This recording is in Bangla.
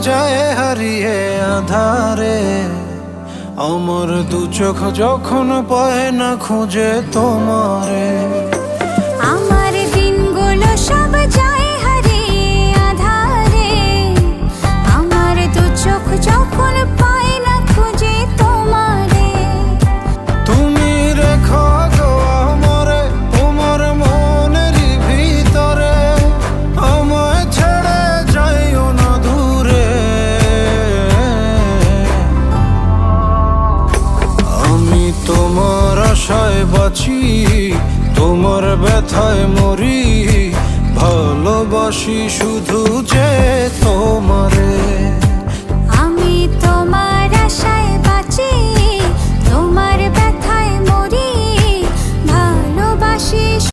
যায় হারিয়ে আধারে, আমার দু চোখ যখন পায় না খুঁজে তোমারে। আমার দিনগুলো সব যায় হারিয়ে আধারে, আমার দু চোখ যখন পায় না খুঁজে তোমারে। তুমি রেখো গো আমারে তোমার মনের ভিতরে, আমায় ছেড়ে যাইও না দূরে। আমি তোমার আশায় বাঁচি, তোমার ব্যথায় মরি, ভালোবাসি শুধু যে তোমারে।